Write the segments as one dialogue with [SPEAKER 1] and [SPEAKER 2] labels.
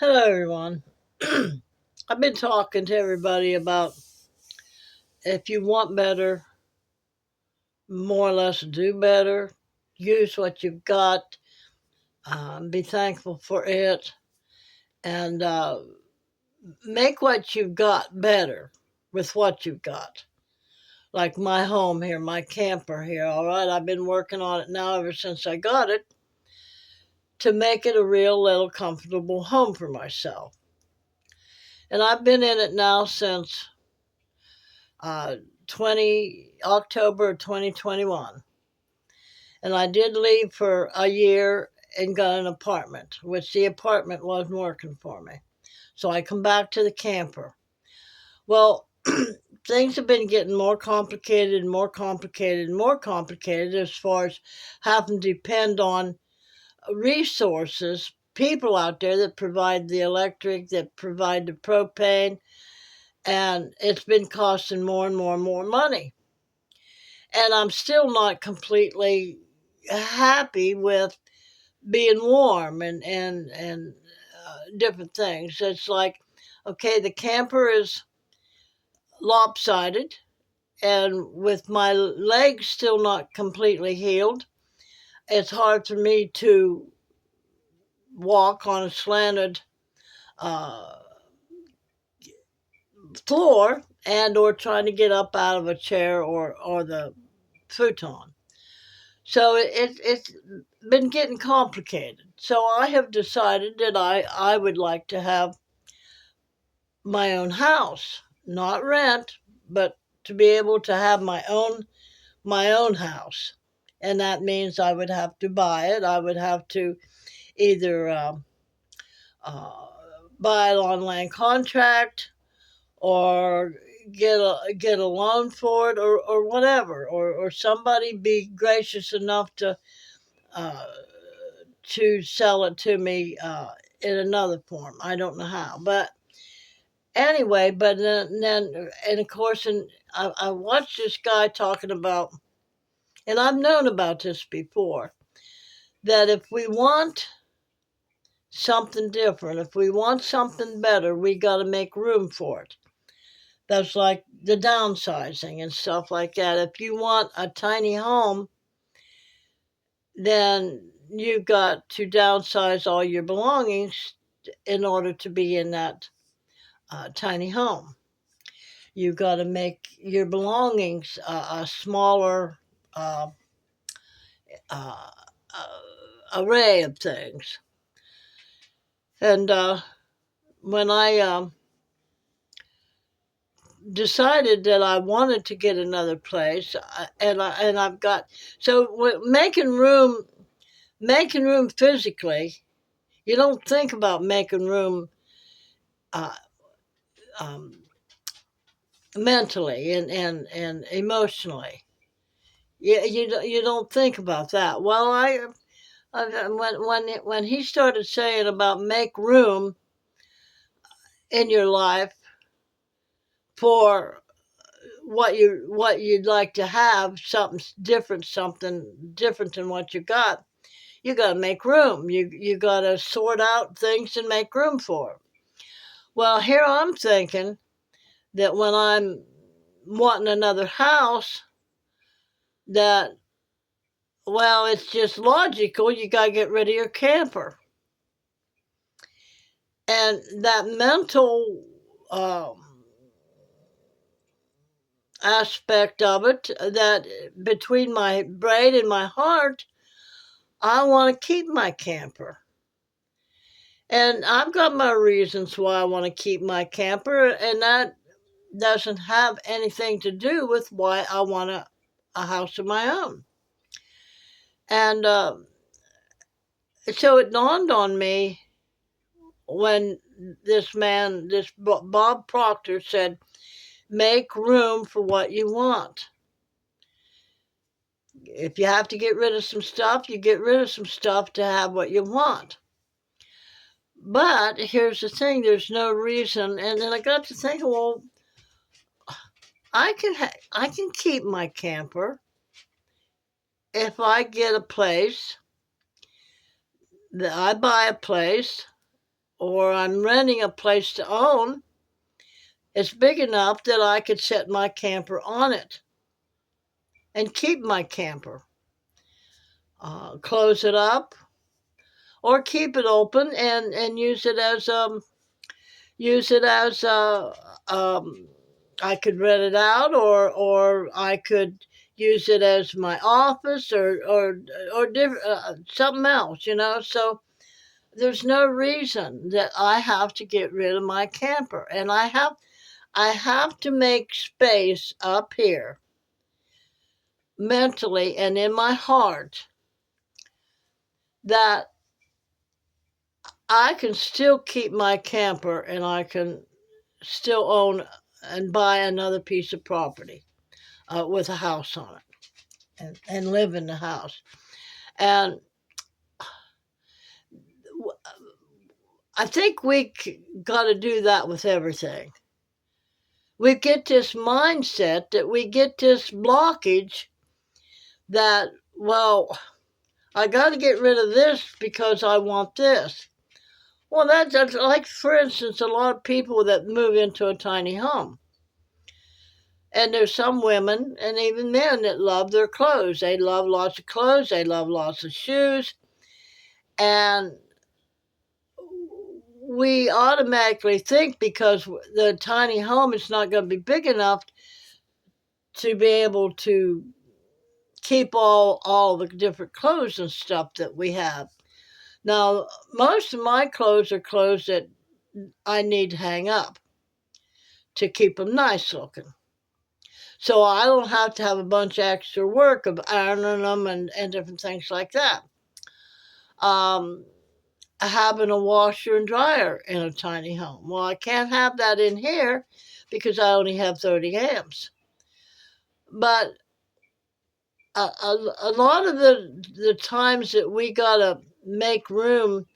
[SPEAKER 1] Hello, everyone. I've been talking to everybody about if you want better, more or less do better, use what you've got, be thankful for it, and make what you've got better with what you've got. Like my home here, my camper here, all right? I've been working on it now ever since I got it to make it a real little comfortable home for myself. And I've been in it now since uh, 20 October 2021, and I did leave for a year and got an apartment, which the apartment wasn't working for me. So I come back to the camper. Well, things have been getting more complicated and more complicated and more complicated as far as having to depend on resources, people out there that provide the electric, that provide the propane, and it's been costing more and more and more money. And I'm still not completely happy with being warm and different things. It's like, okay, the camper is lopsided, and with my legs still not completely healed, it's hard for me to walk on a slanted uh, floor and or trying to get up out of a chair or the futon. So it's been getting complicated. So I have decided that I would like to have my own house, not rent, but to be able to have my own house. And that means I would have to buy it. I would have to either uh, buy it on land contract or get a loan for it or whatever, or somebody be gracious enough uh, to sell it to me in another form. I don't know how, but anyway. But then and of course, and I watched this guy talking about, and I've known about this before, that if we want something different, if we want something better, we got to make room for it. That's like the downsizing and stuff like that. If you want a tiny home, then you've got to downsize all your belongings in order to be in that tiny home. You've got to make your belongings a smaller uh, uh, array of things. And when I decided that I wanted to get another place, and I've got so making room physically. You don't think about making room uh, um, mentally and emotionally. You don't think about that. Well, when he started saying about make room in your life for what you'd like to have, something different than what you got. You got to make room. You got to sort out things and make room for 'em. Well, here I'm thinking that when I'm wanting another house, that, well, it's just logical. You got to get rid of your camper. And that mental aspect of it, that between my brain and my heart, I want to keep my camper. And I've got my reasons why I want to keep my camper, and that doesn't have anything to do with why I want a house of my own. And so it dawned on me when this Bob Proctor said, make room for what you want. If you have to get rid of some stuff, you get rid of some stuff to have what you want. But here's the thing, there's no reason. And then I got to thinking, well, I can keep my camper if I get a place, that I buy a place or I'm renting a place to own, it's big enough that I could set my camper on it and keep my camper. Close it up or keep it open and use it as I could rent it out, or I could use it as my office, or different, something else, So there's no reason that I have to get rid of my camper, and I have to make space up here mentally and in my heart that I can still keep my camper and I can still own and buy another piece of property with a house on it, and live in the house. And I think we got to do that with everything. We get this mindset that we get this blockage that, well, I got to get rid of this because I want this. Well, that's like, for instance, a lot of people that move into a tiny home. And there's some women and even men that love their clothes. They love lots of clothes. They love lots of shoes. And we automatically think, because the tiny home is not going to be big enough to be able to keep all the different clothes and stuff that we have. Now, most of my clothes are clothes that I need to hang up to keep them nice looking. So I don't have to have a bunch of extra work of ironing them and different things like that. Having a washer and dryer in a tiny home. Well, I can't have that in here because I only have 30 amps. But a lot of the times that we got to make room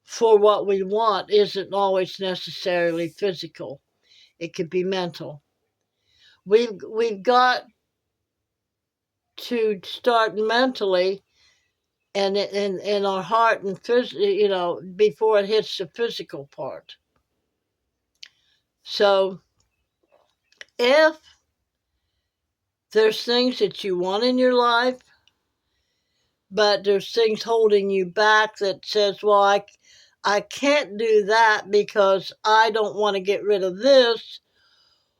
[SPEAKER 1] for what we want isn't always necessarily physical. It could be mental. We've got to start mentally and in our heart and before it hits the physical part. So if there's things that you want in your life, but there's things holding you back that says, well, I can't do that because I don't want to get rid of this,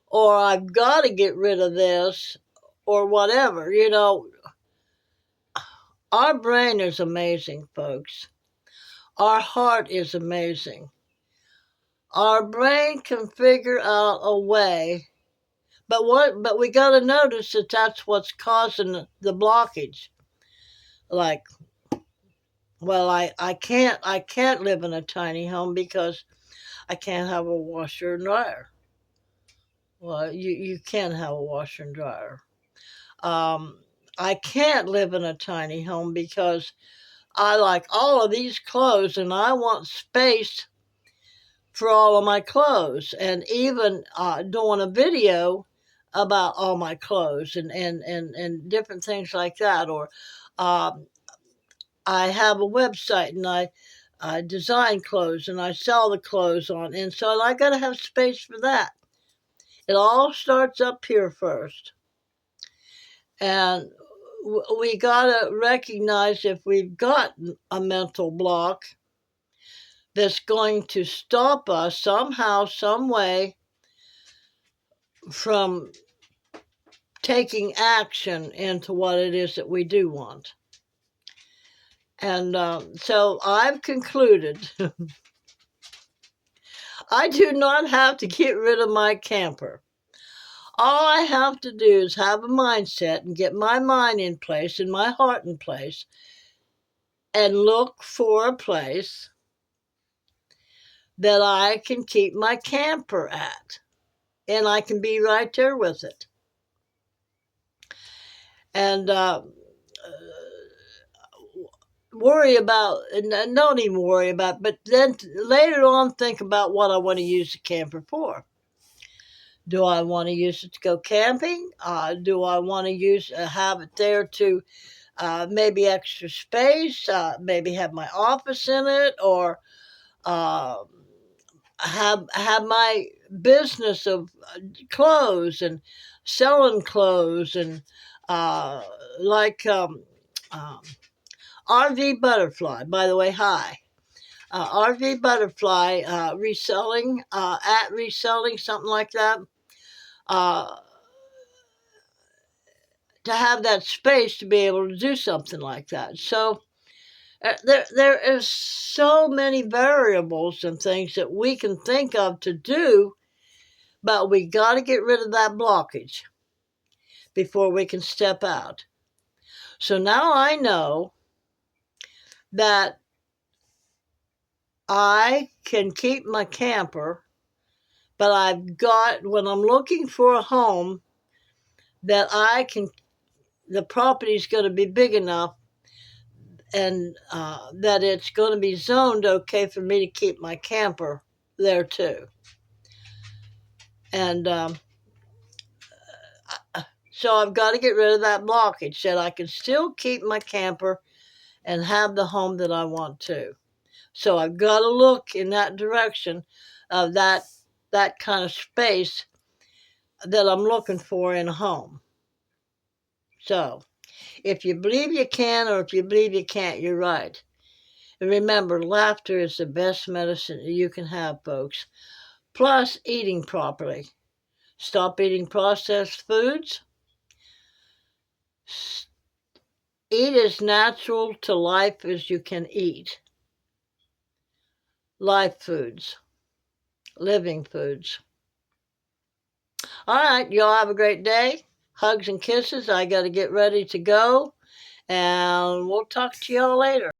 [SPEAKER 1] or I've got to get rid of this, or whatever. Our brain is amazing, folks. Our heart is amazing. Our brain can figure out a way, but we got to notice that that's what's causing the blockage. Like, well, I can't live in a tiny home because I can't have a washer and dryer. Well, you can have a washer and dryer. I can't live in a tiny home because I like all of these clothes and I want space for all of my clothes, and even doing a video about all my clothes and different things like that. Or I have a website and I design clothes and I sell the clothes on, and so I got to have space for that. It all starts up here first. And we got to recognize if we've got a mental block that's going to stop us somehow, some way from taking action into what it is that we do want. And so I've concluded I do not have to get rid of my camper. All I have to do is have a mindset and get my mind in place and my heart in place and look for a place that I can keep my camper at. And I can be right there with it. And worry about, and don't even worry about, but then later on think about what I want to use the camper for. Do I want to use it to go camping? Do I want to have it there to maybe extra space, maybe have my office in it, or uh, have my business of clothes and selling clothes and uh, like um, RV Butterfly. By the way, hi. RV Butterfly reselling, at reselling, something like that. Uh, to have that space to be able to do something like that. So there is so many variables and things that we can think of to do, but we got to get rid of that blockage before we can step out. So now I know that I can keep my camper, but I've got, when I'm looking for a home, that the property's going to be big enough and that it's going to be zoned okay for me to keep my camper there too. And so I've got to get rid of that blockage that I can still keep my camper and have the home that I want to. So I've got to look in that direction of that kind of space that I'm looking for in a home. So if you believe you can or if you believe you can't, you're right. And remember, laughter is the best medicine you can have, folks. Plus, eating properly. Stop eating processed foods. Eat as natural to life as you can eat. Life foods. Living foods. All right, y'all have a great day. Hugs and kisses. I got to get ready to go. And we'll talk to y'all later.